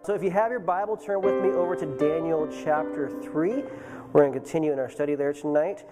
So if you have your Bible, turn with me over to Daniel chapter 3. We're going to continue in our study there tonight.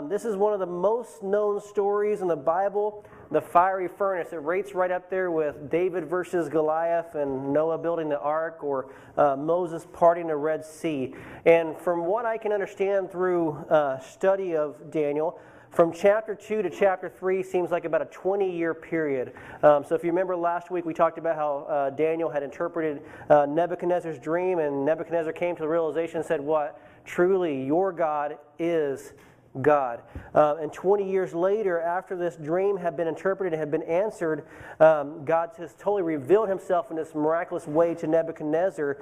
This is one of the most known stories in the Bible, the fiery furnace. It rates right up there with David versus Goliath and Noah building the ark, or Moses parting the Red Sea. And from what I can understand through study of Daniel, from chapter 2 to chapter 3 seems like about a 20-year period. So if you remember last week, we talked about how Daniel had interpreted Nebuchadnezzar's dream, and Nebuchadnezzar came to the realization and said, what? Truly, your God is God. And 20 years later, after this dream had been interpreted and had been answered, God has totally revealed himself in this miraculous way to Nebuchadnezzar.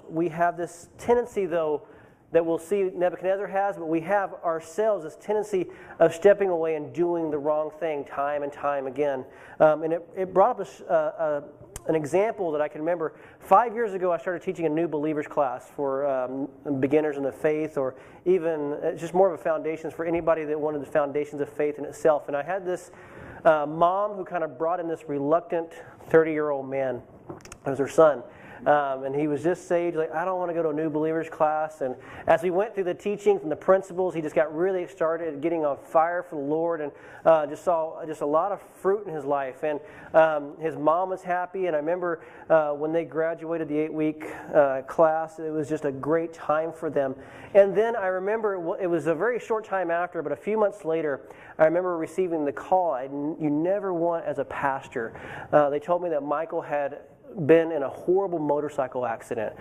We have this tendency, though, that we'll see Nebuchadnezzar has, but we have ourselves this tendency of stepping away and doing the wrong thing time and time again. And it brought up an example that I can remember. 5 years ago, I started teaching a new believers class for beginners in the faith, or even just more of a foundations for anybody that wanted the foundations of faith in itself. And I had this mom who kind of brought in this reluctant 30-year-old man. It was her son. And he was just saved, like, I don't want to go to a new believers class. And as we went through the teachings and the principles, he just got really started getting on fire for the Lord, and just saw just a lot of fruit in his life. And his mom was happy, and I remember when they graduated the 8-week class, it was just a great time for them. And then I remember it was a very short time after, but a few months later, I remember receiving the call you never want as a pastor. They told me that Michael had been in a horrible motorcycle accident.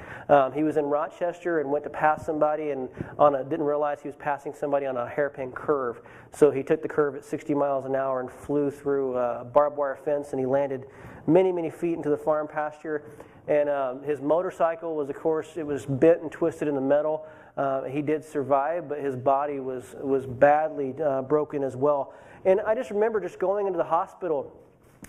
He was in Rochester and went to pass somebody, and didn't realize he was passing somebody on a hairpin curve. So he took the curve at 60 miles an hour and flew through a barbed wire fence, and he landed many, many feet into the farm pasture. And his motorcycle was, of course, it was bent and twisted in the metal. He did survive, but his body was badly broken as well. And I just remember just going into the hospital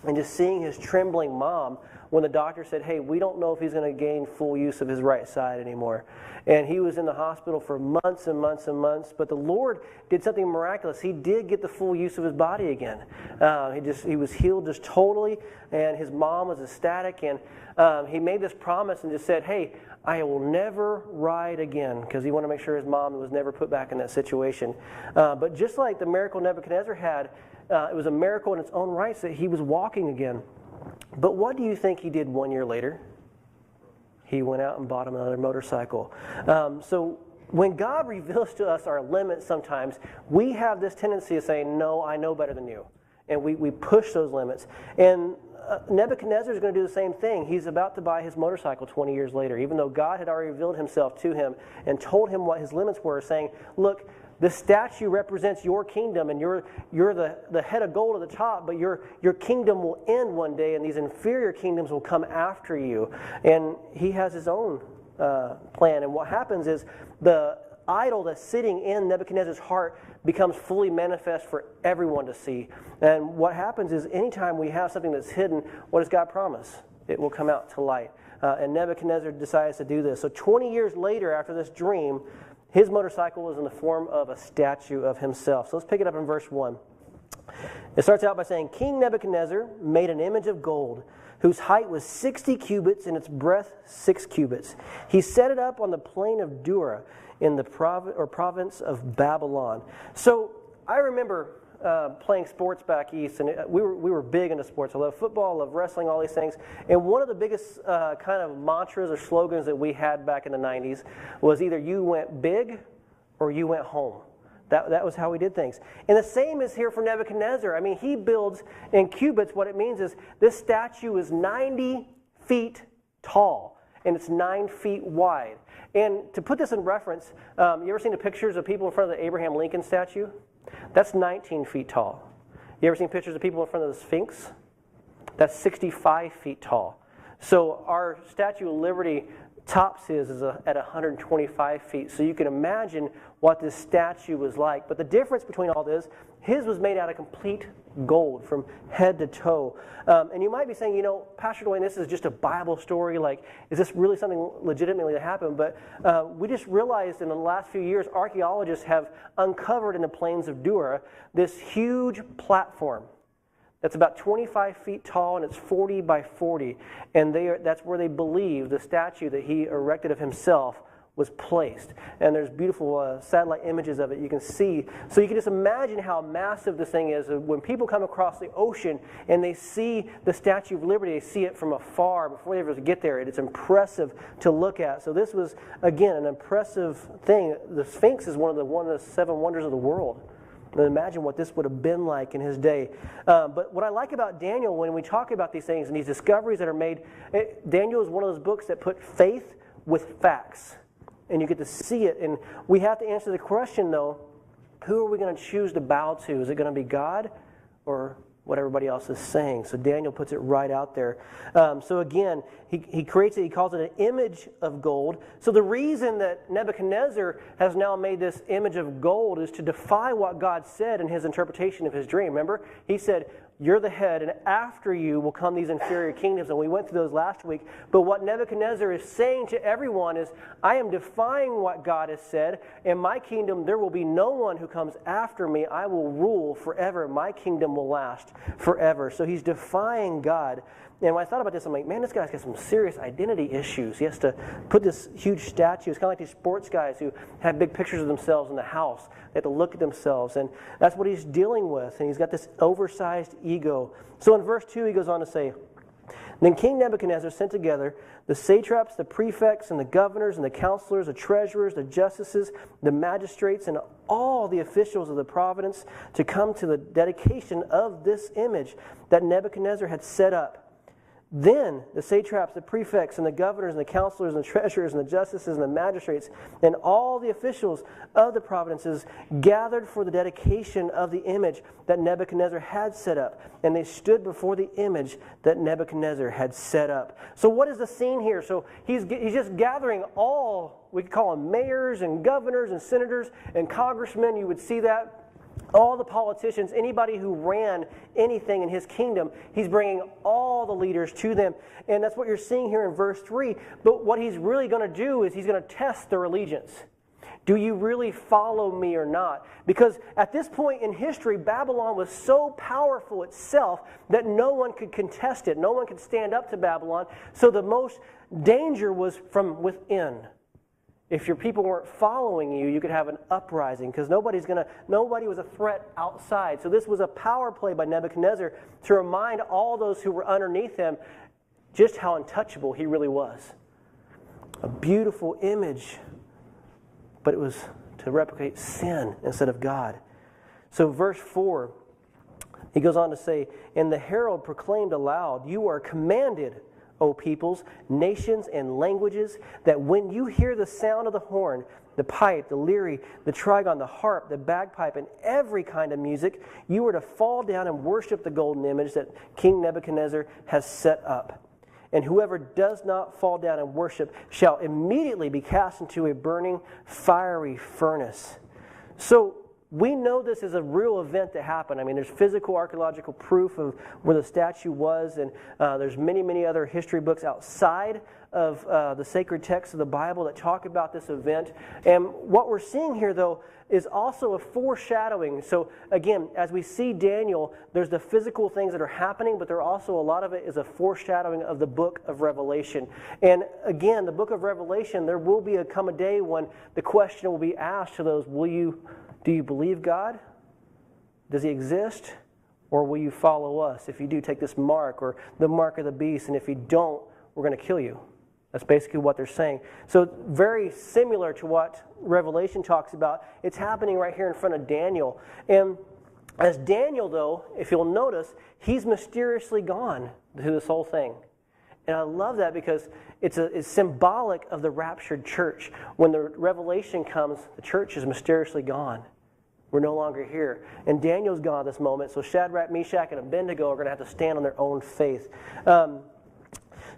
and just seeing his trembling mom when the doctor said, hey, we don't know if he's going to gain full use of his right side anymore. And he was in the hospital for months and months and months, but the Lord did something miraculous. He did get the full use of his body again. He was healed just totally, and his mom was ecstatic, and he made this promise and just said, hey, I will never ride again, because he wanted to make sure his mom was never put back in that situation. But just like the miracle Nebuchadnezzar had, it was a miracle in its own right that he was walking again. But what do you think he did 1 year later? He went out and bought him another motorcycle. So when God reveals to us our limits sometimes, we have this tendency of saying, no, I know better than you. And we push those limits. And Nebuchadnezzar is going to do the same thing. He's about to buy his motorcycle 20 years later, even though God had already revealed himself to him and told him what his limits were, saying, look, this statue represents your kingdom, and you're the head of gold at the top, but your kingdom will end one day, and these inferior kingdoms will come after you. And he has his own plan. And what happens is the idol that's sitting in Nebuchadnezzar's heart becomes fully manifest for everyone to see. And what happens is anytime we have something that's hidden, what does God promise? It will come out to light. And Nebuchadnezzar decides to do this. So 20 years later, after this dream, his motorcycle was in the form of a statue of himself. So let's pick it up in verse 1. It starts out by saying, King Nebuchadnezzar made an image of gold, whose height was 60 cubits and its breadth 6 cubits. He set it up on the plain of Dura in the province of Babylon. So I remember playing sports back east, and we were big into sports. I love football, I love wrestling, all these things. And one of the biggest kind of mantras or slogans that we had back in the 90s was either you went big or you went home. That was how we did things. And the same is here for Nebuchadnezzar. I mean, he builds in cubits. What it means is this statue is 90 feet tall, and it's 9 feet wide. And to put this in reference, you ever seen the pictures of people in front of the Abraham Lincoln statue? That's 19 feet tall. You ever seen pictures of people in front of the Sphinx? That's 65 feet tall. So our Statue of Liberty tops is at 125 feet. So you can imagine what this statue was like. But the difference between all this, his was made out of complete gold from head to toe. And you might be saying, Pastor Dwayne, this is just a Bible story. Like, is this really something legitimately that happened? But we just realized in the last few years, archaeologists have uncovered in the plains of Dura this huge platform that's about 25 feet tall, and it's 40 by 40. And that's where they believe the statue that he erected of himself was placed. And there's beautiful satellite images of it you can see. So you can just imagine how massive this thing is. When people come across the ocean and they see the Statue of Liberty, they see it from afar before they ever get there. It's impressive to look at. So this was, again, an impressive thing. The Sphinx is one of the 7 wonders of the world. And imagine what this would have been like in his day. But what I like about Daniel, when we talk about these things and these discoveries that are made, Daniel is one of those books that put faith with facts. And you get to see it. And we have to answer the question, though, who are we going to choose to bow to? Is it going to be God or what everybody else is saying? So Daniel puts it right out there. So again, he creates it, he calls it an image of gold. So the reason that Nebuchadnezzar has now made this image of gold is to defy what God said in his interpretation of his dream. Remember? He said, you're the head, and after you will come these inferior kingdoms. And we went through those last week. But what Nebuchadnezzar is saying to everyone is, I am defying what God has said. In my kingdom, there will be no one who comes after me. I will rule forever. My kingdom will last forever. So he's defying God. And when I thought about this, I'm like, man, this guy's got some serious identity issues. He has to put this huge statue. It's kind of like these sports guys who have big pictures of themselves in the house. They have to look at themselves. And that's what he's dealing with. And he's got this oversized ego. So in verse 2, he goes on to say, then King Nebuchadnezzar sent together the satraps, the prefects, and the governors, and the counselors, the treasurers, the justices, the magistrates, and all the officials of the province to come to the dedication of this image that Nebuchadnezzar had set up. Then the satraps, the prefects, and the governors, and the counselors, and the treasurers, and the justices, and the magistrates, and all the officials of the provinces gathered for the dedication of the image that Nebuchadnezzar had set up. And they stood before the image that Nebuchadnezzar had set up. So what is the scene here? So he's just gathering all, we could call them mayors and governors and senators and congressmen. You would see that. All the politicians, anybody who ran anything in his kingdom, he's bringing all the leaders to them. And that's what you're seeing here in verse 3. But what he's really going to do is he's going to test their allegiance. Do you really follow me or not? Because at this point in history, Babylon was so powerful itself that no one could contest it. No one could stand up to Babylon. So the most danger was from within. If your people weren't following you, you could have an uprising because nobody was a threat outside. So this was a power play by Nebuchadnezzar to remind all those who were underneath him just how untouchable he really was. A beautiful image, but it was to replicate sin instead of God. So verse 4, he goes on to say, and the herald proclaimed aloud, you are commanded, O peoples, nations, and languages, that when you hear the sound of the horn, the pipe, the lyre, the trigon, the harp, the bagpipe, and every kind of music, you are to fall down and worship the golden image that King Nebuchadnezzar has set up. And whoever does not fall down and worship shall immediately be cast into a burning, fiery furnace. So we know this is a real event that happened. I mean, there's physical archaeological proof of where the statue was, and there's many, many other history books outside of the sacred texts of the Bible that talk about this event. And what we're seeing here, though, is also a foreshadowing. So again, as we see Daniel, there's the physical things that are happening, but there also a lot of it is a foreshadowing of the book of Revelation. And again, the book of Revelation, there will come a day when the question will be asked to those, do you believe God? Does he exist? Or will you follow us? If you do, take this mark or the mark of the beast. And if you don't, we're going to kill you. That's basically what they're saying. So very similar to what Revelation talks about. It's happening right here in front of Daniel. And as Daniel, though, if you'll notice, he's mysteriously gone through this whole thing. And I love that because it's symbolic of the raptured church. When the revelation comes, the church is mysteriously gone. We're no longer here. And Daniel's gone at this moment, so Shadrach, Meshach, and Abednego are going to have to stand on their own faith.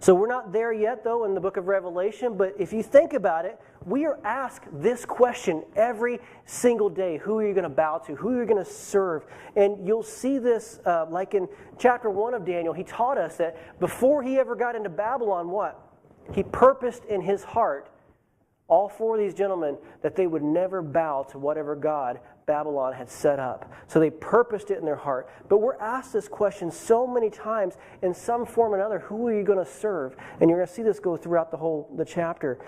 So we're not there yet, though, in the book of Revelation, but if you think about it, we are asked this question every single day. Who are you going to bow to? Who are you going to serve? And you'll see this, like in chapter 1 of Daniel, he taught us that before he ever got into Babylon, what? He purposed in his heart all four of these gentlemen, that they would never bow to whatever god Babylon had set up. So they purposed it in their heart. But we're asked this question so many times in some form or another, who are you going to serve? And you're going to see this go throughout the chapter.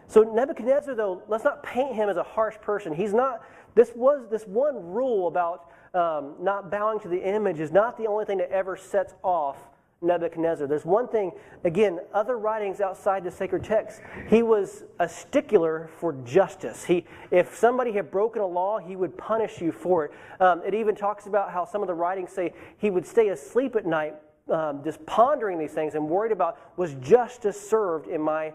So Nebuchadnezzar, though, let's not paint him as a harsh person. He's not. This one rule about not bowing to the image is not the only thing that ever sets off Nebuchadnezzar. There's one thing, again, other writings outside the sacred text, he was a stickler for justice. If somebody had broken a law, he would punish you for it. It even talks about how some of the writings say he would stay asleep at night just pondering these things and worried about, was justice served in my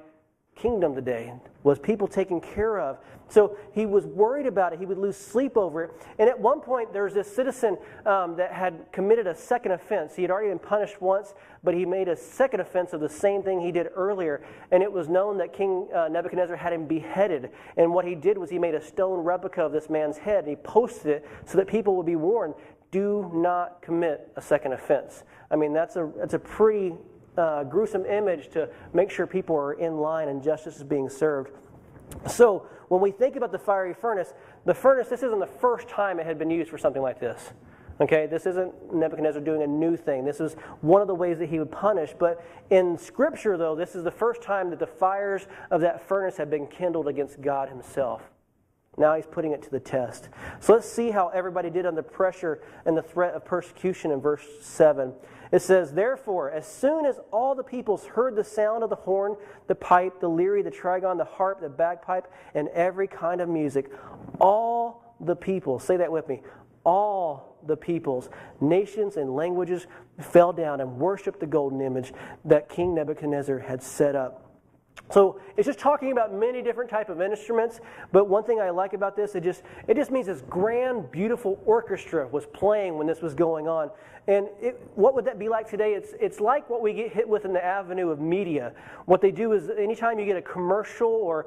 kingdom today? Was people taken care of? So he was worried about it. He would lose sleep over it. And at one point, there was this citizen that had committed a second offense. He had already been punished once, but he made a second offense of the same thing he did earlier. And it was known that King Nebuchadnezzar had him beheaded. And what he did was he made a stone replica of this man's head, and he posted it so that people would be warned, do not commit a second offense. I mean, that's a pretty gruesome image to make sure people are in line and justice is being served. So when we think about the fiery furnace, this isn't the first time it had been used for something like this. Okay, this isn't Nebuchadnezzar doing a new thing. This is one of the ways that he would punish. But in Scripture, though, this is the first time that the fires of that furnace have been kindled against God himself. Now he's putting it to the test. So let's see how everybody did under pressure and the threat of persecution in verse 7. It says, therefore, as soon as all the peoples heard the sound of the horn, the pipe, the lyre, the trigon, the harp, the bagpipe, and every kind of music, all the peoples, say that with me, all the peoples, nations and languages fell down and worshiped the golden image that King Nebuchadnezzar had set up. So it's just talking about many different types of instruments, but one thing I like about this, it just means this grand, beautiful orchestra was playing when this was going on. And what would that be like today? It's like what we get hit with in the avenue of media. What they do is anytime you get a commercial or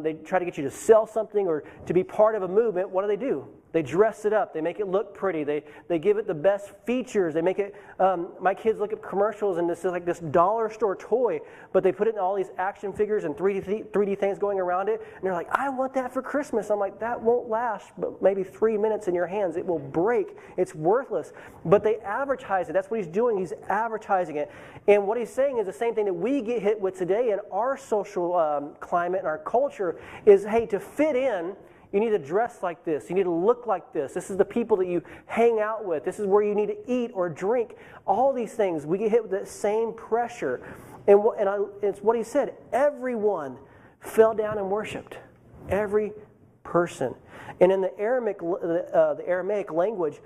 they try to get you to sell something or to be part of a movement, what do? They dress it up. They make it look pretty. They give it the best features. They make it, my kids look at commercials and this is like this dollar store toy, but they put it in all these action figures and 3D things going around it. And they're like, I want that for Christmas. I'm like, that won't last but maybe 3 minutes in your hands. It will break. It's worthless. But they advertise it. That's what he's doing. He's advertising it. And what he's saying is the same thing that we get hit with today in our social climate and our culture is, hey, to fit in, you need to dress like this. You need to look like this. This is the people that you hang out with. This is where you need to eat or drink. All these things, we get hit with the same pressure. And it's what he said. Everyone fell down and worshipped. Every person. And in the Aramaic language,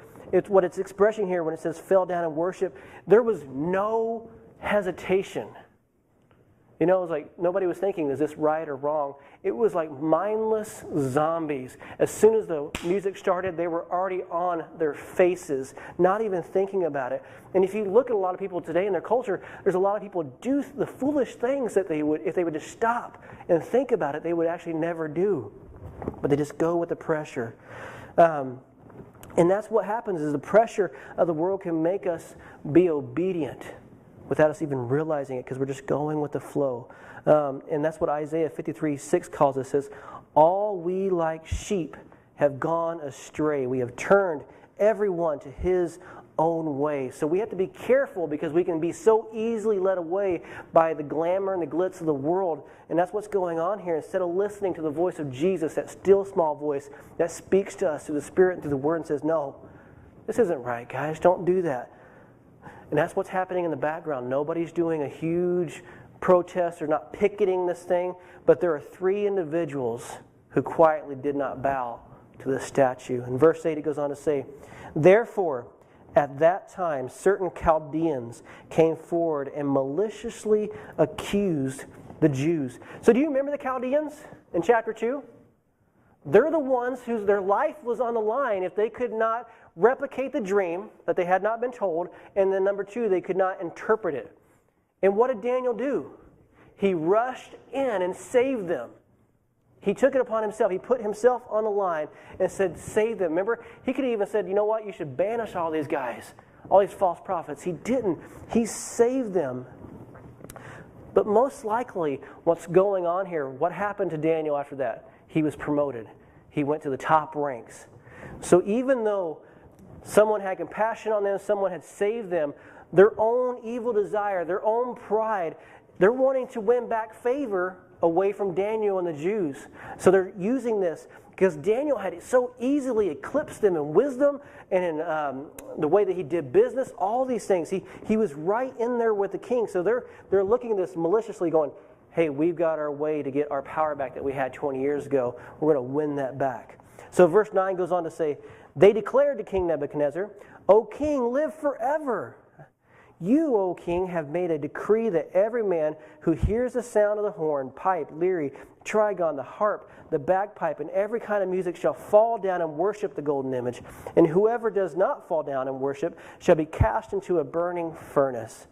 what it's expressing here when it says fell down and worship, there was no hesitation. You know, it was like nobody was thinking, is this right or wrong? It was like mindless zombies. As soon as the music started, they were already on their faces, not even thinking about it. And if you look at a lot of people today in their culture, there's a lot of people who do the foolish things that they would, if they would just stop and think about it, they would actually never do. But they just go with the pressure. And that's what happens is the pressure of the world can make us be obedient without us even realizing it because we're just going with the flow. And that's what Isaiah 53:6 calls us. It says, all we like sheep have gone astray. We have turned everyone to his own way. So we have to be careful because we can be so easily led away by the glamour and the glitz of the world. And that's what's going on here. Instead of listening to the voice of Jesus, that still small voice that speaks to us through the Spirit and through the Word and says, no, this isn't right, guys. Don't do that. And that's what's happening in the background. Nobody's doing a huge protest or not picketing this thing, but there are 3 individuals who quietly did not bow to the statue. In verse 8 it goes on to say, therefore, at that time, certain Chaldeans came forward and maliciously accused the Jews. So do you remember the Chaldeans in chapter 2? They're the ones whose their life was on the line if they could not replicate the dream that they had not been told, and then number 2, they could not interpret it. And what did Daniel do? He rushed in and saved them. He took it upon himself. He put himself on the line and said, save them. Remember, he could have even said, you know what, you should banish all these guys, all these false prophets. He didn't. He saved them. But most likely, what's going on here, what happened to Daniel after that? He was promoted. He went to the top ranks. So even though someone had compassion on them, someone had saved them, their own evil desire, their own pride, they're wanting to win back favor away from Daniel and the Jews. So they're using this because Daniel had so easily eclipsed them in wisdom and in the way that he did business, all these things. He was right in there with the king. So they're looking at this maliciously going, hey, we've got our way to get our power back that we had 20 years ago. We're going to win that back. So verse 9 goes on to say, they declared to King Nebuchadnezzar, O king, live forever. You, O king, have made a decree that every man who hears the sound of the horn, pipe, lyre, trigon, the harp, the bagpipe, and every kind of music shall fall down and worship the golden image. And whoever does not fall down and worship shall be cast into a burning furnace.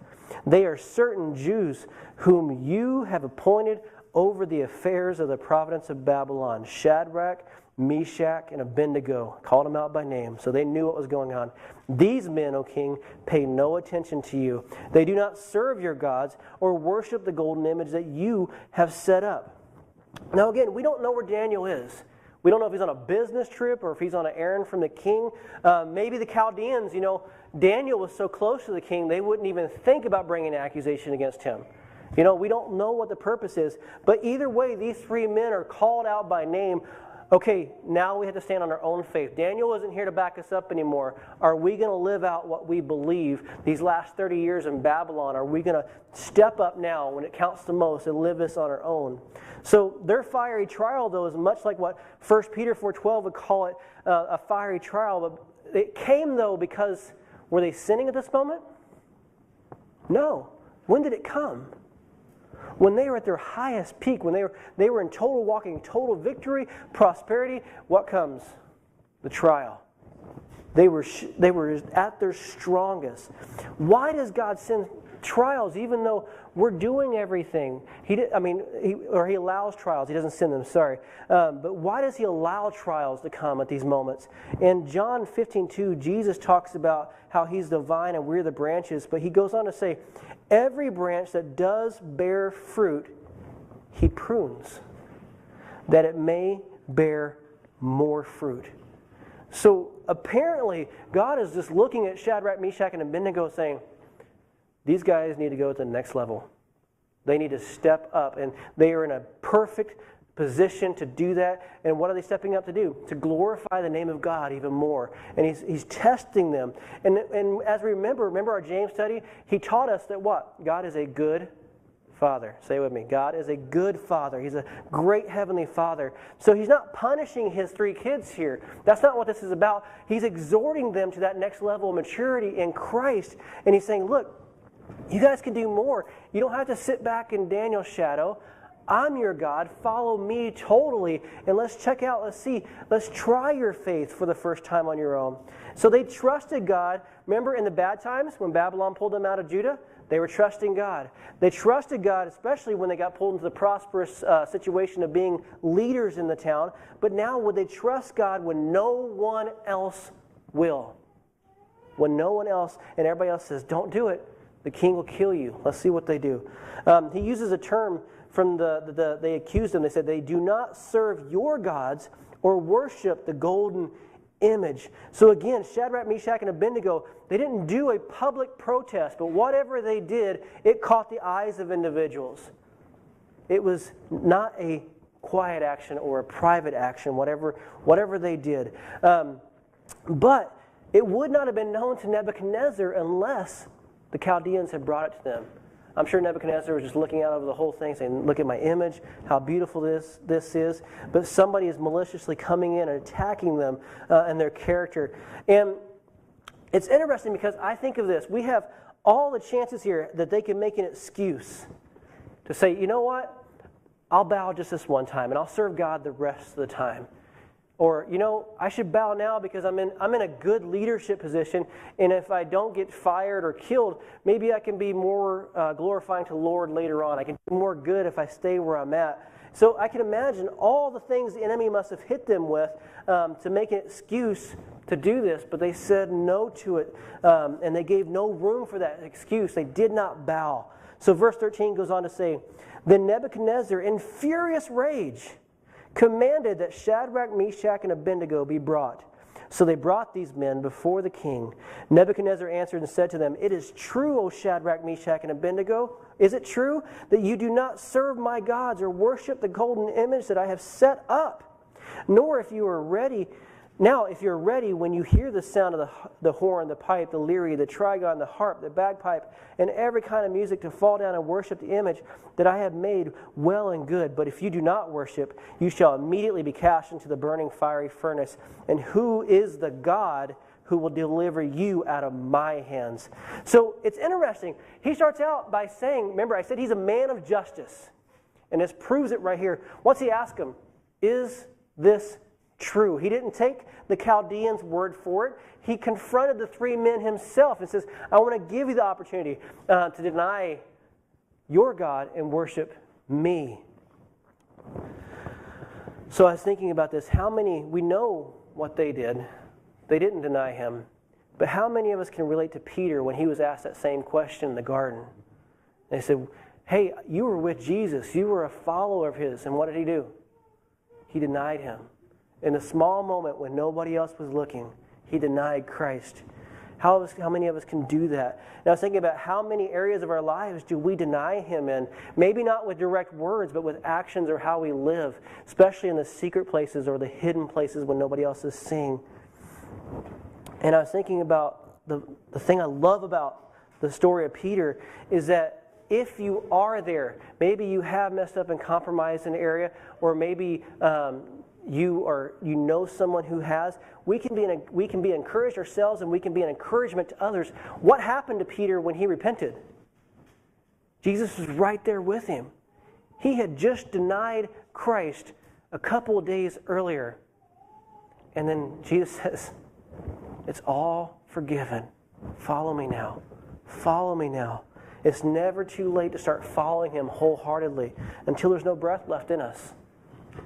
They are certain Jews whom you have appointed over the affairs of the province of Babylon, Shadrach, Meshach, and Abednego. Called them out by name, so they knew what was going on. These men, O king, pay no attention to you. They do not serve your gods or worship the golden image that you have set up. Now again, we don't know where Daniel is. We don't know if he's on a business trip or if he's on an errand from the king. Maybe the Chaldeans, Daniel was so close to the king, they wouldn't even think about bringing an accusation against him. We don't know what the purpose is. But either way, these three men are called out by name. Okay, now we have to stand on our own faith. Daniel isn't here to back us up anymore. Are we going to live out what we believe these last 30 years in Babylon? Are we going to step up now when it counts the most and live this on our own? So their fiery trial, though, is much like what 1 Peter 4:12 would call it, a fiery trial. But it came, though, because were they sinning at this moment? No. When did it come? When they were at their highest peak, when they were in total walking, total victory, prosperity, what comes? The trial. They were at their strongest. Why does God send trials even though we're doing everything? He allows trials. He doesn't send them, sorry. But why does he allow trials to come at these moments? In John 15:2, Jesus talks about how he's the vine and we're the branches, but he goes on to say, every branch that does bear fruit, he prunes, that it may bear more fruit. So apparently, God is just looking at Shadrach, Meshach, and Abednego saying, these guys need to go to the next level. They need to step up, and they are in a perfect position to do that. And what are they stepping up to do? To glorify the name of God even more. And he's testing them. And as we remember our James study, he taught us that what? God is a good Father. Say it with me. God is a good Father. He's a great Heavenly Father. So he's not punishing his three kids here. That's not what this is about. He's exhorting them to that next level of maturity in Christ. And he's saying, look, you guys can do more. You don't have to sit back in Daniel's shadow. I'm your God. Follow me totally. And let's check out, let's try your faith for the first time on your own. So they trusted God. Remember in the bad times when Babylon pulled them out of Judah? They were trusting God. They trusted God, especially when they got pulled into the prosperous situation of being leaders in the town. But now would they trust God when no one else will? When no one else and everybody else says, don't do it. The king will kill you. Let's see what they do. He uses a term from they accused them. They said, they do not serve your gods or worship the golden image. So again, Shadrach, Meshach, and Abednego, they didn't do a public protest, but whatever they did, it caught the eyes of individuals. It was not a quiet action or a private action, whatever they did. But it would not have been known to Nebuchadnezzar unless the Chaldeans had brought it to them. I'm sure Nebuchadnezzar was just looking out over the whole thing saying, look at my image, how beautiful this is. But somebody is maliciously coming in and attacking them and their character. And it's interesting because I think of this. We have all the chances here that they can make an excuse to say, you know what? I'll bow just this one time and I'll serve God the rest of the time. Or, I should bow now because I'm in a good leadership position, and if I don't get fired or killed, maybe I can be more glorifying to the Lord later on. I can do more good if I stay where I'm at. So I can imagine all the things the enemy must have hit them with to make an excuse to do this, but they said no to it, and they gave no room for that excuse. They did not bow. So verse 13 goes on to say, Then Nebuchadnezzar, in furious rage, commanded that Shadrach, Meshach, and Abednego be brought. So they brought these men before the king. Nebuchadnezzar answered and said to them, It is true, O Shadrach, Meshach, and Abednego. Is it true that you do not serve my gods or worship the golden image that I have set up? Nor if you are ready... Now, if you're ready, when you hear the sound of the horn, the pipe, the lyre, the trigon, the harp, the bagpipe, and every kind of music, to fall down and worship the image that I have made, well and good. But if you do not worship, you shall immediately be cast into the burning fiery furnace. And who is the God who will deliver you out of my hands? So it's interesting. He starts out by saying, remember I said he's a man of justice. And this proves it right here. Once he asked him, is this true? He didn't take the Chaldeans' word for it. He confronted the three men himself and says, I want to give you the opportunity to deny your God and worship me. So I was thinking about this. How many, we know what they did. They didn't deny him. But how many of us can relate to Peter when he was asked that same question in the garden? They said, hey, you were with Jesus. You were a follower of his. And what did he do? He denied him. In a small moment when nobody else was looking, he denied Christ. How many of us can do that? And I was thinking about how many areas of our lives do we deny him in? Maybe not with direct words, but with actions or how we live, especially in the secret places or the hidden places when nobody else is seeing. And I was thinking about the thing I love about the story of Peter is that if you are there, maybe you have messed up and compromised in an area, or maybe you know someone who has, we can be encouraged ourselves, and we can be an encouragement to others. What happened to Peter when he repented? Jesus was right there with him. He had just denied Christ a couple of days earlier. And then Jesus says, it's all forgiven. Follow me now. Follow me now. It's never too late to start following him wholeheartedly until there's no breath left in us.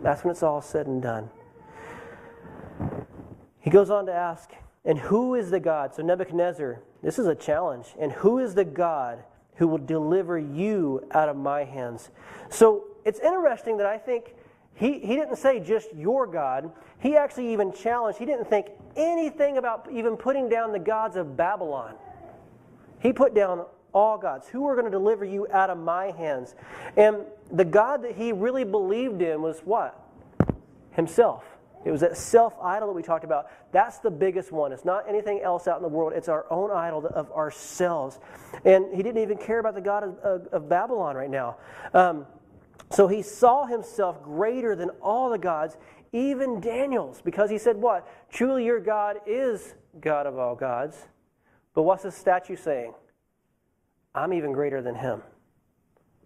That's when it's all said and done. He goes on to ask, and who is the God? So Nebuchadnezzar, this is a challenge. And who is the God who will deliver you out of my hands? So it's interesting that I think he didn't say just your God. He actually even challenged. He didn't think anything about even putting down the gods of Babylon. He put down all gods. Who are going to deliver you out of my hands? And the God that he really believed in was what? Himself. It was that self-idol that we talked about. That's the biggest one. It's not anything else out in the world. It's our own idol of ourselves. And he didn't even care about the God of Babylon right now. So he saw himself greater than all the gods, even Daniel's, because he said what? Truly your God is God of all gods. But what's the statue saying? I'm even greater than him.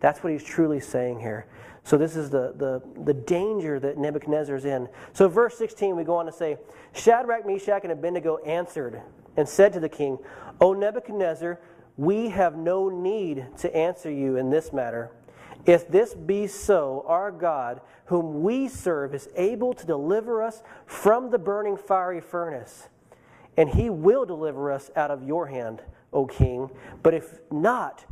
That's what he's truly saying here. So this is the danger that Nebuchadnezzar is in. So verse 16, we go on to say, Shadrach, Meshach, and Abednego answered and said to the king, O Nebuchadnezzar, we have no need to answer you in this matter. If this be so, our God, whom we serve, is able to deliver us from the burning fiery furnace, and he will deliver us out of your hand, O king. But if not,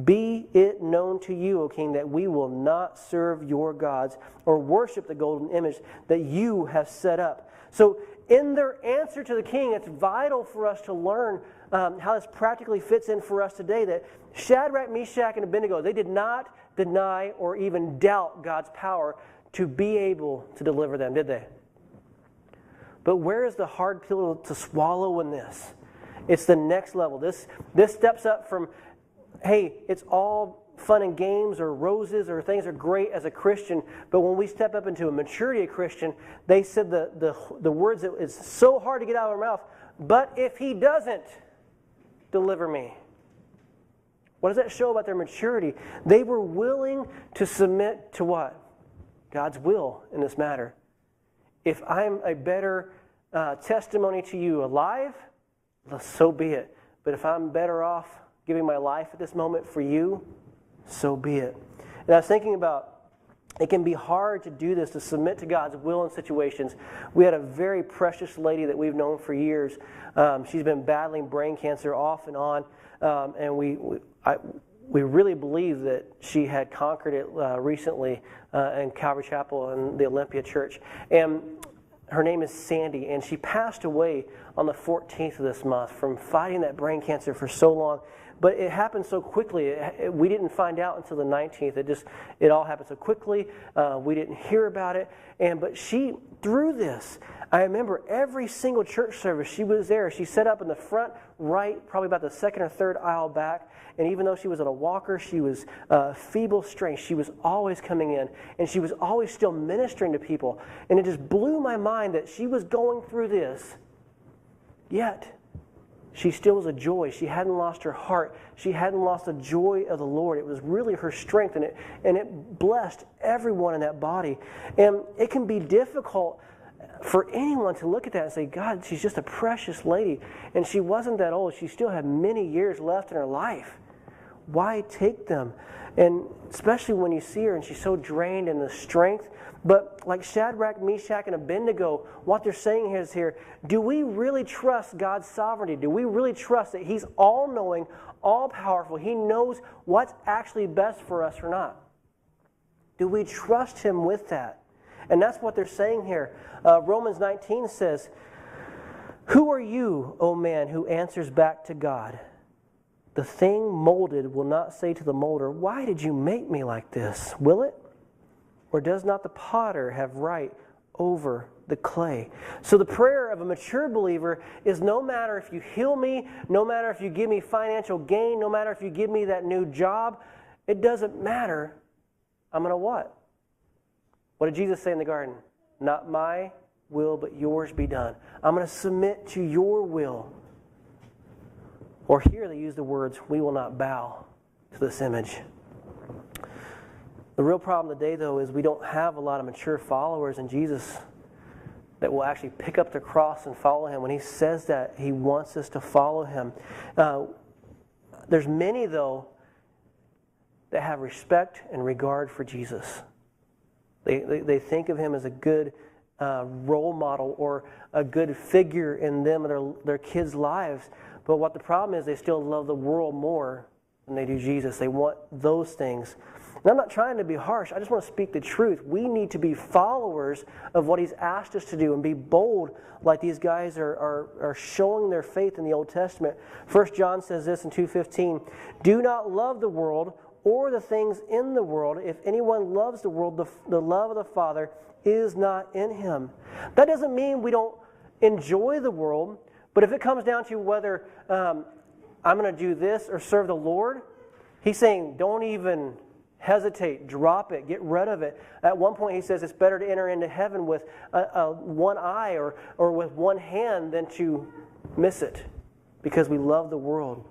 be it known to you, O king, that we will not serve your gods or worship the golden image that you have set up. So in their answer to the king, it's vital for us to learn how this practically fits in for us today, that Shadrach, Meshach, and Abednego, they did not deny or even doubt God's power to be able to deliver them, did they? But where is the hard pill to swallow in this? It's the next level. This steps up from, hey, it's all fun and games or roses or things are great as a Christian, but when we step up into a maturity of Christian, they said the words that is so hard to get out of our mouth, but if he doesn't deliver me. What does that show about their maturity? They were willing to submit to what? God's will in this matter. If I'm a better testimony to you alive, so be it. But if I'm better off giving my life at this moment for you, so be it. And I was thinking about it can be hard to do this, to submit to God's will in situations. We had a very precious lady that we've known for years. She's been battling brain cancer off and on, and we really believe that she had conquered it recently in Calvary Chapel and the Olympia Church. And her name is Sandy, and she passed away on the 14th of this month from fighting that brain cancer for so long. But it happened so quickly. We didn't find out until the 19th. It all happened so quickly. We didn't hear about it. But she, through this, I remember every single church service, she was there. She sat up in the front right, probably about the second or third aisle back. And even though she was on a walker, she was feeble strength. She was always coming in. And she was always still ministering to people. And it just blew my mind that she was going through this, yet she still was a joy. She hadn't lost her heart. She hadn't lost the joy of the Lord. It was really her strength, and it blessed everyone in that body. And it can be difficult for anyone to look at that and say, God, she's just a precious lady. And she wasn't that old. She still had many years left in her life. Why take them? And especially when you see her and she's so drained in the strength. But like Shadrach, Meshach, and Abednego, what they're saying is here, do we really trust God's sovereignty? Do we really trust that He's all-knowing, all-powerful? He knows what's actually best for us or not? Do we trust Him with that? And that's what they're saying here. Romans 19 says, "Who are you, O man, who answers back to God? The thing molded will not say to the molder, 'Why did you make me like this?' Will it? Or does not the potter have right over the clay?" So the prayer of a mature believer is, no matter if you heal me, no matter if you give me financial gain, no matter if you give me that new job, it doesn't matter. I'm going to what? What did Jesus say in the garden? Not my will, but yours be done. I'm going to submit to your will. Or here they use the words, we will not bow to this image. The real problem today, though, is we don't have a lot of mature followers in Jesus that will actually pick up the cross and follow Him. When He says that, He wants us to follow Him. There's many, though, that have respect and regard for Jesus. They think of Him as a good role model or a good figure in them and their kids' lives. But what the problem is, they still love the world more than they do Jesus. They want those things. And I'm not trying to be harsh. I just want to speak the truth. We need to be followers of what He's asked us to do and be bold like these guys are showing their faith in the Old Testament. 1 John says this in 2:15, "Do not love the world or the things in the world. If anyone loves the world, the love of the Father is not in him." That doesn't mean we don't enjoy the world, but if it comes down to whether I'm going to do this or serve the Lord, He's saying don't even hesitate, drop it, get rid of it. At one point He says it's better to enter into heaven with one eye or with one hand than to miss it, because we love the world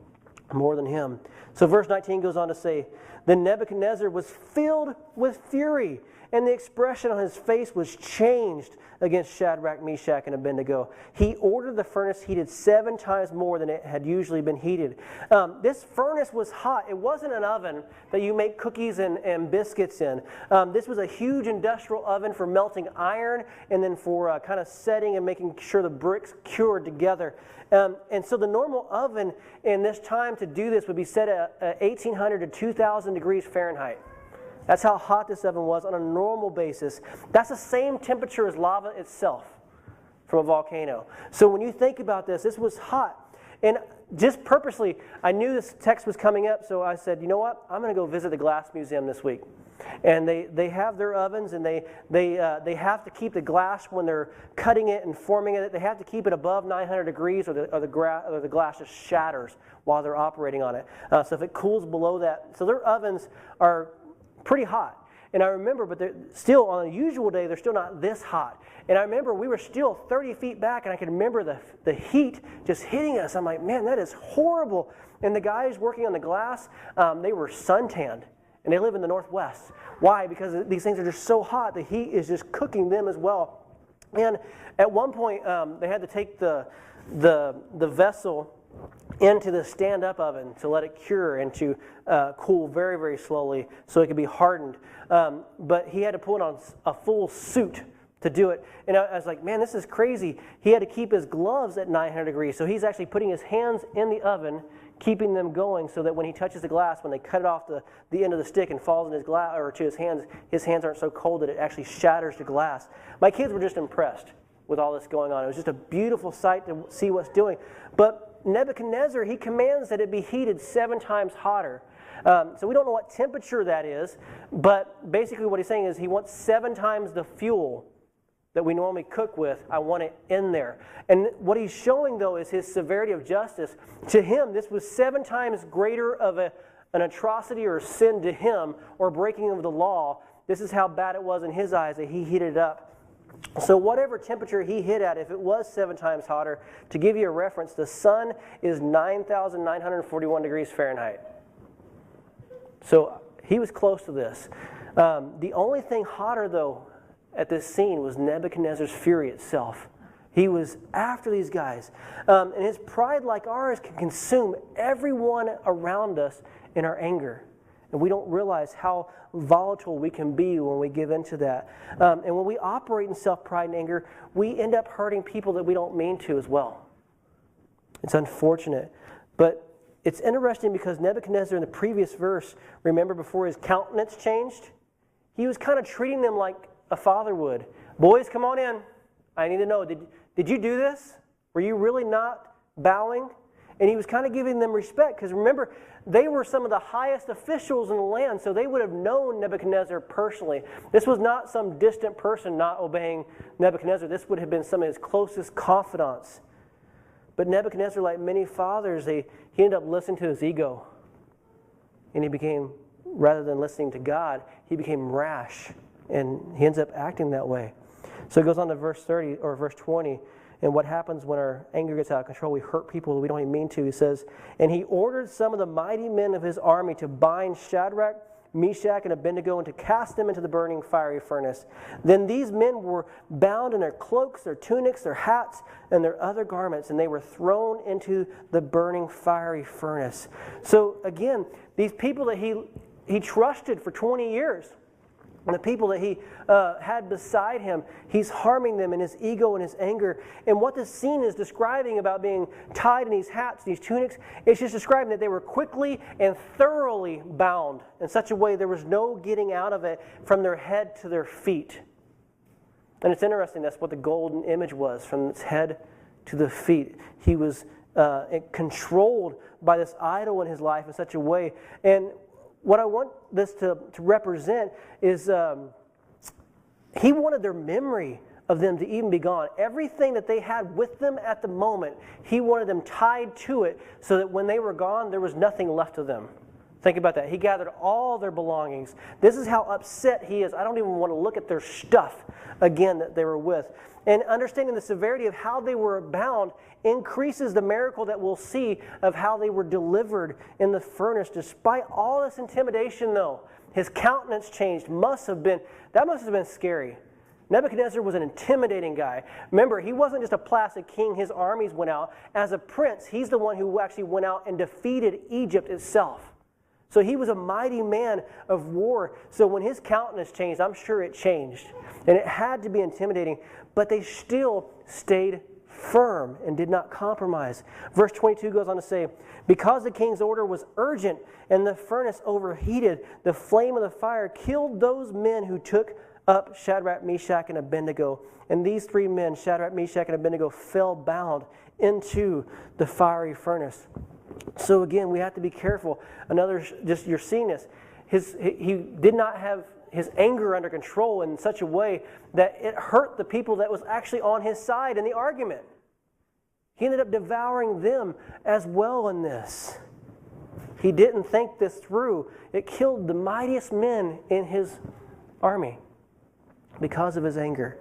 more than Him. So verse 19 goes on to say, "Then Nebuchadnezzar was filled with fury, and the expression on his face was changed against Shadrach, Meshach, and Abednego. He ordered the furnace heated 7 times more than it had usually been heated." This furnace was hot. It wasn't an oven that you make cookies and biscuits in. This was a huge industrial oven for melting iron and then for kind of setting and making sure the bricks cured together. And so the normal oven in this time to do this would be set at 1,800 to 2,000 degrees Fahrenheit. That's how hot this oven was on a normal basis. That's the same temperature as lava itself from a volcano. So when you think about this, this was hot. And just purposely, I knew this text was coming up, so I said, you know what? I'm going to go visit the Glass Museum this week. And they have their ovens, and they have to keep the glass when they're cutting it and forming it. They have to keep it above 900 degrees, or the glass just shatters while they're operating on it. So if it cools below that, so their ovens are pretty hot. And I remember, but they're still, on a usual day, they're still not this hot. And I remember we were still 30 feet back, and I could remember the heat just hitting us. I'm like, man, that is horrible. And the guys working on the glass, they were suntanned, and they live in the Northwest. Why? Because these things are just so hot, the heat is just cooking them as well. And at one point, they had to take the vessel into the stand-up oven to let it cure and to cool very, very slowly so it could be hardened. But he had to put on a full suit to do it. And I was like, man, this is crazy. He had to keep his gloves at 900 degrees. So he's actually putting his hands in the oven, keeping them going so that when he touches the glass, when they cut it off the end of the stick and falls in his glass or to his hands aren't so cold that it actually shatters the glass. My kids were just impressed with all this going on. It was just a beautiful sight to see what's doing. But Nebuchadnezzar, he commands that it be heated 7 times hotter. So we don't know what temperature that is, but basically what he's saying is he wants 7 times the fuel that we normally cook with. I want it in there. And what he's showing, though, is his severity of justice. To him, this was 7 times greater of an atrocity or sin to him, or breaking of the law. This is how bad it was in his eyes that he heated it up. So whatever temperature he hit at, if it was 7 times hotter, to give you a reference, the sun is 9,941 degrees Fahrenheit. So he was close to this. The only thing hotter, though, at this scene was Nebuchadnezzar's fury itself. He was after these guys. And his pride, like ours, can consume everyone around us in our anger. And we don't realize how volatile we can be when we give into that. And when we operate in self-pride and anger, we end up hurting people that we don't mean to as well. It's unfortunate. But it's interesting because Nebuchadnezzar in the previous verse, remember before his countenance changed? He was kind of treating them like a father would. Boys, come on in. I need to know, did you do this? Were you really not bowing? And he was kind of giving them respect because remember, they were some of the highest officials in the land, so they would have known Nebuchadnezzar personally. This was not some distant person not obeying Nebuchadnezzar. This would have been some of his closest confidants. But Nebuchadnezzar, like many fathers, he ended up listening to his ego. And he became, rather than listening to God, he became rash. And he ends up acting that way. So it goes on to verse 30 or verse 20. And what happens when our anger gets out of control? We hurt people that we don't even mean to. He says, and he ordered some of the mighty men of his army to bind Shadrach, Meshach, and Abednego and to cast them into the burning fiery furnace. Then these men were bound in their cloaks, their tunics, their hats, and their other garments, and they were thrown into the burning fiery furnace. So again, these people that he trusted for 20 years, and the people that he had beside him, he's harming them in his ego and his anger. And what this scene is describing about being tied in these hats, these tunics, it's just describing that they were quickly and thoroughly bound in such a way there was no getting out of it from their head to their feet. And it's interesting, that's what the golden image was, from its head to the feet. He was controlled by this idol in his life in such a way. And what I want this to represent is he wanted their memory of them to even be gone. Everything that they had with them at the moment, he wanted them tied to it so that when they were gone, there was nothing left of them. Think about that. He gathered all their belongings. This is how upset he is. I don't even want to look at their stuff again that they were with. And understanding the severity of how they were bound increases the miracle that we'll see of how they were delivered in the furnace. Despite all this intimidation, though, his countenance changed. That must have been scary. Nebuchadnezzar was an intimidating guy. Remember, he wasn't just a placid king. His armies went out. As a prince, he's the one who actually went out and defeated Egypt itself. So he was a mighty man of war. So when his countenance changed, I'm sure it changed. And it had to be intimidating. But they still stayed firm and did not compromise. Verse 22 goes on to say, because the king's order was urgent and the furnace overheated, the flame of the fire killed those men who took up Shadrach, Meshach, and Abednego. And these 3 men, Shadrach, Meshach, and Abednego, fell bound into the fiery furnace. So again, we have to be careful. Just you're seeing this. He did not have his anger under control in such a way that it hurt the people that was actually on his side in the argument. He ended up devouring them as well in this. He didn't think this through. It killed the mightiest men in his army because of his anger.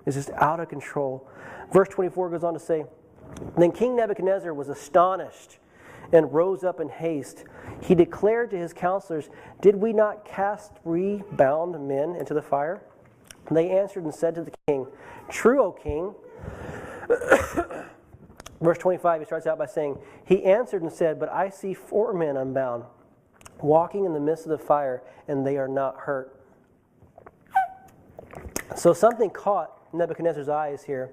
It's just out of control. Verse 24 goes on to say, then King Nebuchadnezzar was astonished and rose up in haste. He declared to his counselors, did we not cast 3 bound men into the fire? And they answered and said to the king, true, O king. Verse 25, he starts out by saying, he answered and said, but I see 4 men unbound, walking in the midst of the fire, and they are not hurt. So something caught Nebuchadnezzar's eyes here.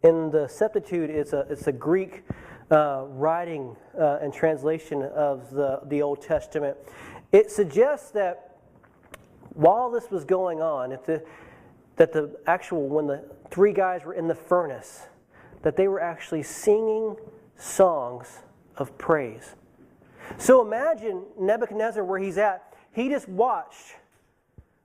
In the Septuagint, it's a Greek writing and translation of the Old Testament. It suggests that while this was going on, when the 3 guys were in the furnace, that they were actually singing songs of praise. So imagine Nebuchadnezzar where he's at. He just watched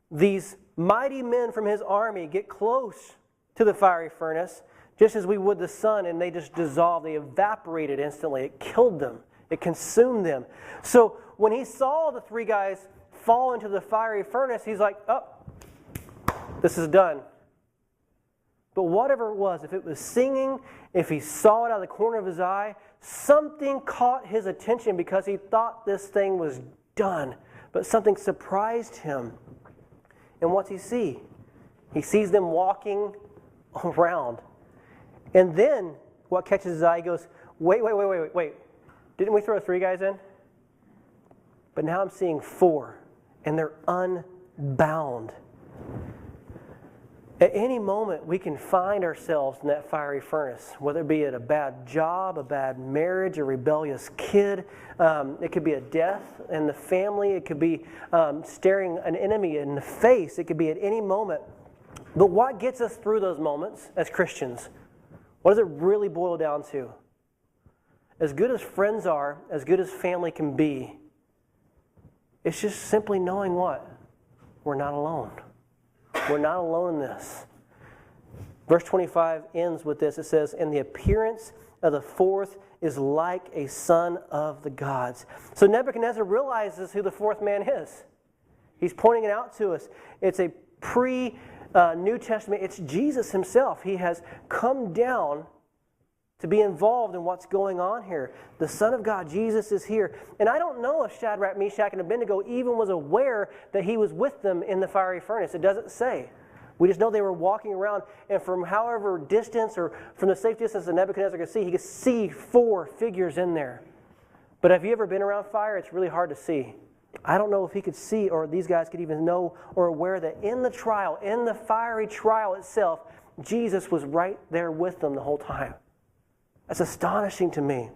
these mighty men from his army get close to the fiery furnace, just as we would the sun, and they just dissolved. They evaporated instantly. It killed them. It consumed them. So when he saw the 3 guys fall into the fiery furnace, he's like, oh, this is done. But whatever it was, if it was singing, if he saw it out of the corner of his eye, something caught his attention because he thought this thing was done. But something surprised him. And what's he see? He sees them walking around. And then what catches his eye, he goes, wait. Didn't we throw 3 guys in? But now I'm seeing 4, and they're unbound. At any moment, we can find ourselves in that fiery furnace, whether it be at a bad job, a bad marriage, a rebellious kid. It could be a death in the family. It could be staring an enemy in the face. It could be at any moment. But what gets us through those moments as Christians? What does it really boil down to? As good as friends are, as good as family can be, it's just simply knowing what? We're not alone. We're not alone in this. Verse 25 ends with this. It says, and the appearance of the 4th is like a son of the gods. So Nebuchadnezzar realizes who the 4th man is. He's pointing it out to us. It's a pre-New Testament. It's Jesus himself. He has come down to be involved in what's going on here. The Son of God, Jesus, is here. And I don't know if Shadrach, Meshach, and Abednego even was aware that he was with them in the fiery furnace. It doesn't say. We just know they were walking around, and from however distance or from the safe distance that Nebuchadnezzar could see, he could see 4 figures in there. But have you ever been around fire? It's really hard to see. I don't know if he could see, or these guys could even know or aware that in the trial, in the fiery trial itself, Jesus was right there with them the whole time. That's astonishing to me.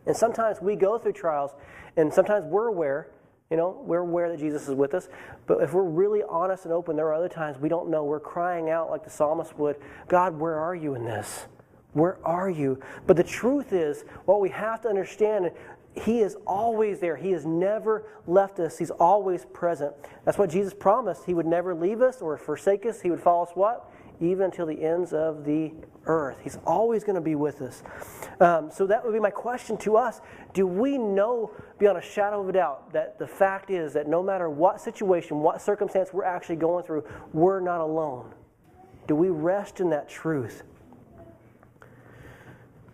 And sometimes we go through trials, and sometimes we're aware that Jesus is with us. But if we're really honest and open, there are other times we don't know. We're crying out like the psalmist would, God, where are you in this? Where are you? But the truth is, what we have to understand, he is always there. He has never left us. He's always present. That's what Jesus promised. He would never leave us or forsake us. He would follow us what? Even until the ends of the earth. He's always going to be with us. So that would be my question to us. Do we know beyond a shadow of a doubt that the fact is that no matter what situation, what circumstance we're actually going through, we're not alone? Do we rest in that truth?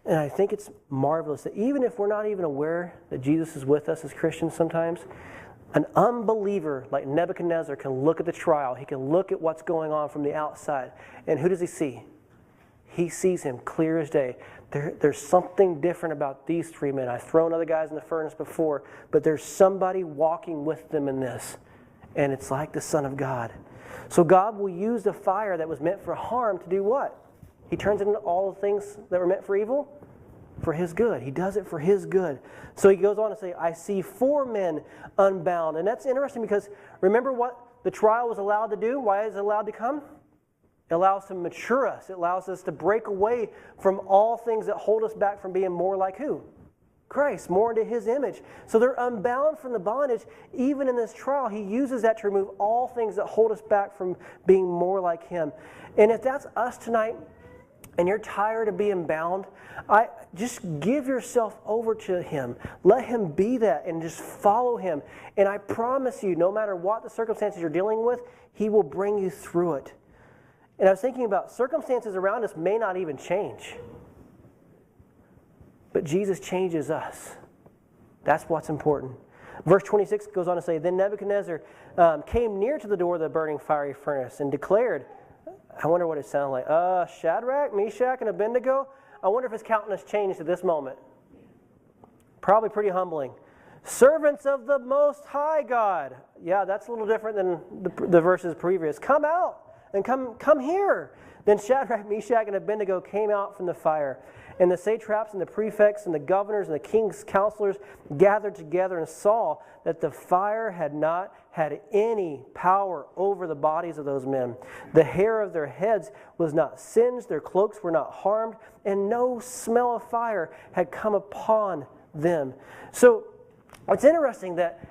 And I think it's marvelous that even if we're not even aware that Jesus is with us as Christians sometimes, an unbeliever like Nebuchadnezzar can look at the trial. He can look at what's going on from the outside. And who does he see? He sees him clear as day. There's something different about these 3 men. I've thrown other guys in the furnace before, but there's somebody walking with them in this. And it's like the Son of God. So God will use the fire that was meant for harm to do what? He turns it into all the things that were meant for evil? For his good. He does it for his good. So he goes on to say, I see 4 men unbound. And that's interesting because remember what the trial was allowed to do? Why is it allowed to come? It allows to mature us. It allows us to break away from all things that hold us back from being more like who? Christ, more into his image. So they're unbound from the bondage. Even in this trial, he uses that to remove all things that hold us back from being more like him. And if that's us tonight, and you're tired of being bound, just give yourself over to him. Let him be that and just follow him. And I promise you, no matter what the circumstances you're dealing with, he will bring you through it. And I was thinking about circumstances around us may not even change. But Jesus changes us. That's what's important. Verse 26 goes on to say, Then Nebuchadnezzar came near to the door of the burning fiery furnace and declared, I wonder what it sounded like. Shadrach, Meshach, and Abednego, I wonder if his countenance changed at this moment. Probably pretty humbling. Servants of the Most High God. Yeah, that's a little different than the verses previous. Come out and come here. Then Shadrach, Meshach, and Abednego came out from the fire. And the satraps and the prefects and the governors and the king's counselors gathered together and saw that the fire had not had any power over the bodies of those men. The hair of their heads was not singed, their cloaks were not harmed, and no smell of fire had come upon them. So it's interesting that,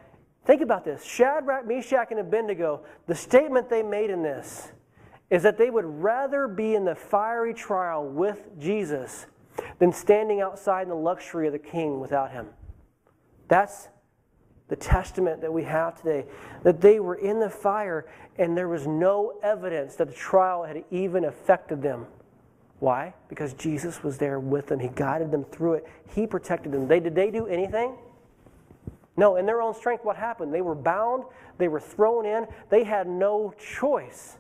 think about this, Shadrach, Meshach, and Abednego, the statement they made in this is that they would rather be in the fiery trial with Jesus than standing outside in the luxury of the king without him. That's the testament that we have today, that they were in the fire and there was no evidence that the trial had even affected them. Why? Because Jesus was there with them. He guided them through it. He protected them. Did they do anything? No, in their own strength, what happened? They were bound. They were thrown in. They had no choice.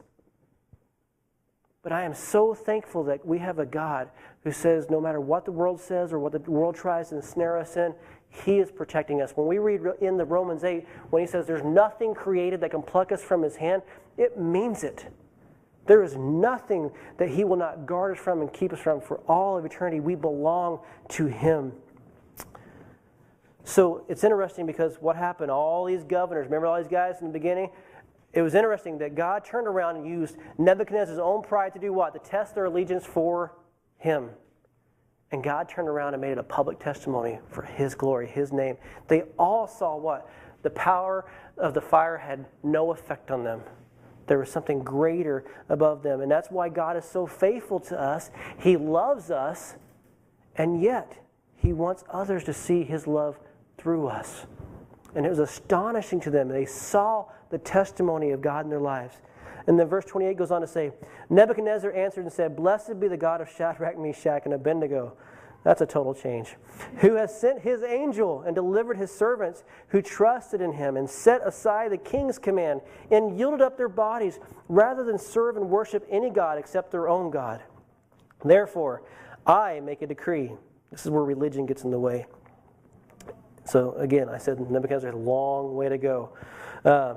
But I am so thankful that we have a God who says no matter what the world says or what the world tries to ensnare us in, He is protecting us. When we read in the Romans 8, when He says there's nothing created that can pluck us from His hand, it means it. There is nothing that He will not guard us from and keep us from. For all of eternity, we belong to Him. So it's interesting because what happened? All these governors, remember all these guys in the beginning? It was interesting that God turned around and used Nebuchadnezzar's own pride to do what? To test their allegiance for him. And God turned around and made it a public testimony for His glory, His name. They all saw what? The power of the fire had no effect on them. There was something greater above them. And that's why God is so faithful to us. He loves us, and yet He wants others to see His love through us. And it was astonishing to them. They saw the testimony of God in their lives. And then verse 28 goes on to say, Nebuchadnezzar answered and said, Blessed be the God of Shadrach, Meshach, and Abednego. That's a total change. Who has sent His angel and delivered His servants who trusted in Him and set aside the king's command and yielded up their bodies rather than serve and worship any god except their own God. Therefore, I make a decree. This is where religion gets in the way. So again, I said Nebuchadnezzar had a long way to go.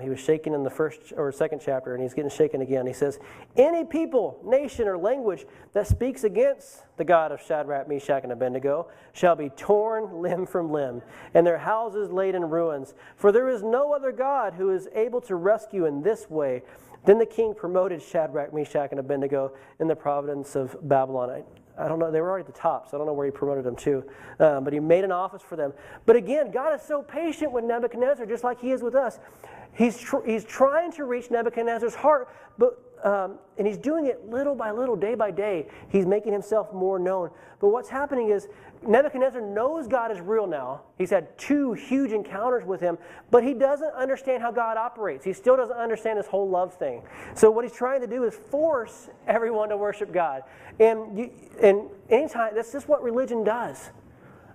He was shaken in the first or second chapter, and he's getting shaken again. He says, any people, nation, or language that speaks against the God of Shadrach, Meshach, and Abednego shall be torn limb from limb, and their houses laid in ruins. For there is no other God who is able to rescue in this way. Then the king promoted Shadrach, Meshach, and Abednego in the province of Babylon. I don't know, they were already at the top, so I don't know where He promoted them to. But He made an office for them. But again, God is so patient with Nebuchadnezzar, just like He is with us. He's trying to reach Nebuchadnezzar's heart, but and He's doing it little by little, day by day. He's making Himself more known. But what's happening is Nebuchadnezzar knows God is real now. He's had 2 huge encounters with Him, but he doesn't understand how God operates. He still doesn't understand this whole love thing. So what he's trying to do is force everyone to worship God. And anytime, that's just what religion does.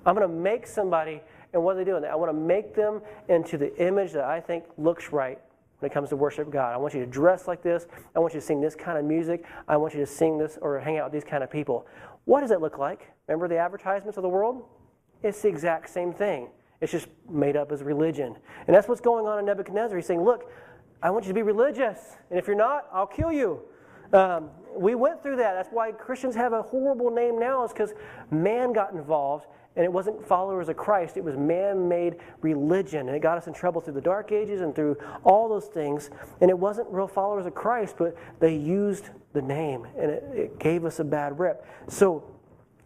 I'm going to make somebody, and what are they doing? I want to make them into the image that I think looks right when it comes to worship God. I want you to dress like this. I want you to sing this kind of music. I want you to sing this or hang out with these kind of people. What does it look like? Remember the advertisements of the world? It's the exact same thing. It's just made up as religion. And that's what's going on in Nebuchadnezzar. He's saying, look, I want you to be religious. And if you're not, I'll kill you. We went through that. That's why Christians have a horrible name now, is because man got involved. And it wasn't followers of Christ. It was man-made religion. And it got us in trouble through the Dark Ages and through all those things. And it wasn't real followers of Christ, but they used the name. And it gave us a bad rep. So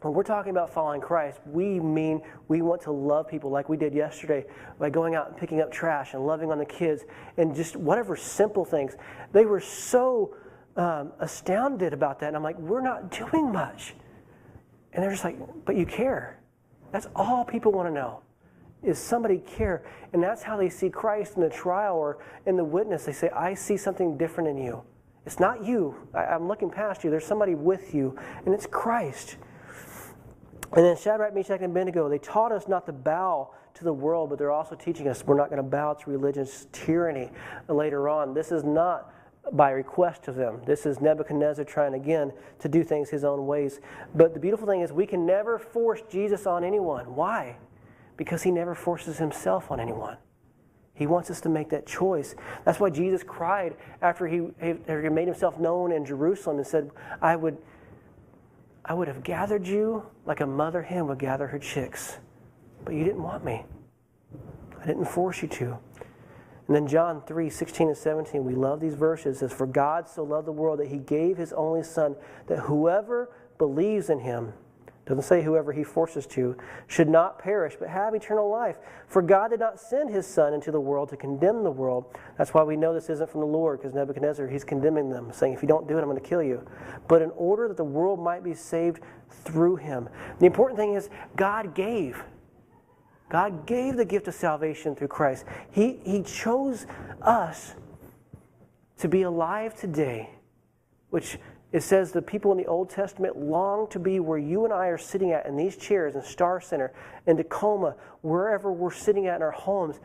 when we're talking about following Christ, we mean we want to love people like we did yesterday by going out and picking up trash and loving on the kids and just whatever simple things. They were so astounded about that. And I'm like, we're not doing much. And they're just like, but you care. That's all people want to know, is somebody care. And that's how they see Christ in the trial or in the witness. They say, I see something different in you. It's not you. I'm looking past you. There's somebody with you, and it's Christ. And then Shadrach, Meshach, and Abednego, they taught us not to bow to the world, but they're also teaching us we're not going to bow to religion's tyranny later on. This is not by request of them. This is Nebuchadnezzar trying again to do things his own ways. But the beautiful thing is we can never force Jesus on anyone. Why? Because he never forces himself on anyone. He wants us to make that choice. That's why Jesus cried after he made himself known in Jerusalem and said, I would have gathered you like a mother hen would gather her chicks. But you didn't want me. I didn't force you to. And then John 3:16 and 17, we love these verses. It says, for God so loved the world that he gave his only Son, that whoever believes in him, doesn't say whoever he forces to, should not perish, but have eternal life. For God did not send his Son into the world to condemn the world. That's why we know this isn't from the Lord, because Nebuchadnezzar, he's condemning them, saying, if you don't do it, I'm going to kill you. But in order that the world might be saved through him. The important thing is God gave. God gave the gift of salvation through Christ. He chose us to be alive today, which it says the people in the Old Testament long to be where you and I are sitting at in these chairs in Star Center, in Tacoma, wherever we're sitting at in our homes.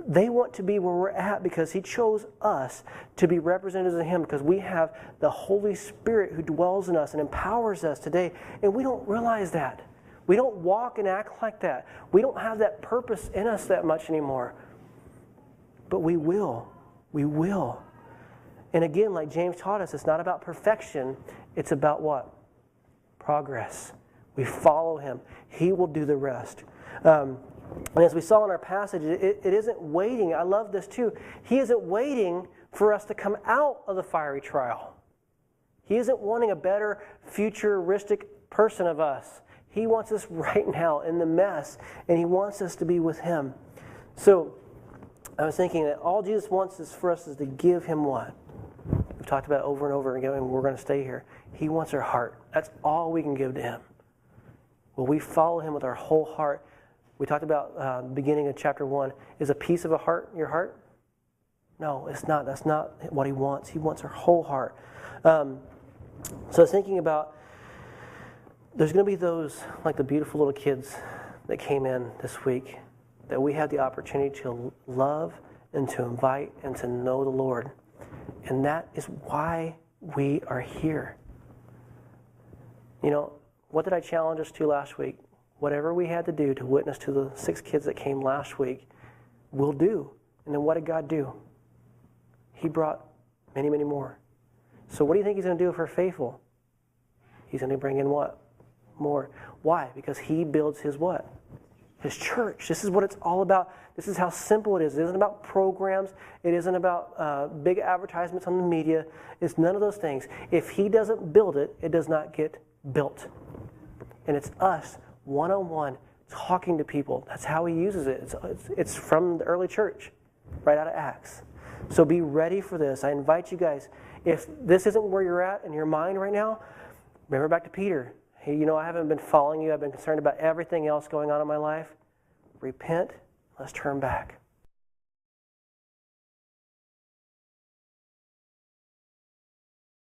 They want to be where we're at because he chose us to be representatives of him, because we have the Holy Spirit who dwells in us and empowers us today, and we don't realize that. We don't walk and act like that. We don't have that purpose in us that much anymore. But we will. We will. And again, like James taught us, it's not about perfection. It's about what? Progress. We follow him. He will do the rest. And as we saw in our passage, it isn't waiting. I love this too. He isn't waiting for us to come out of the fiery trial. He isn't wanting a better futuristic person of us. He wants us right now in the mess, and he wants us to be with him. So I was thinking that all Jesus wants is for us is to give him what? We've talked about it over and over again, and we're going to stay here. He wants our heart. That's all we can give to him. Will we follow him with our whole heart? We talked about the beginning of chapter 1. Is a piece of a heart your heart? No, it's not. That's not what he wants. He wants our whole heart. So I was thinking about, there's going to be those, like the beautiful little kids that came in this week, that we had the opportunity to love and to invite and to know the Lord. And that is why we are here. You know, what did I challenge us to last week? Whatever we had to do to witness to the 6 kids that came last week, we'll do. And then what did God do? He brought many, many more. So what do you think he's going to do if we're faithful? He's going to bring in what? More. Why? Because he builds his what? His church. This is what it's all about. This is how simple it is. It isn't about programs. It isn't about big advertisements on the media. It's none of those things. If he doesn't build it, it does not get built. And it's us, one-on-one, talking to people. That's how he uses it. It's from the early church, right out of Acts. So be ready for this. I invite you guys, if this isn't where you're at in your mind right now, remember back to Peter. Hey, you know, I haven't been following you. I've been concerned about everything else going on in my life. Repent. Let's turn back.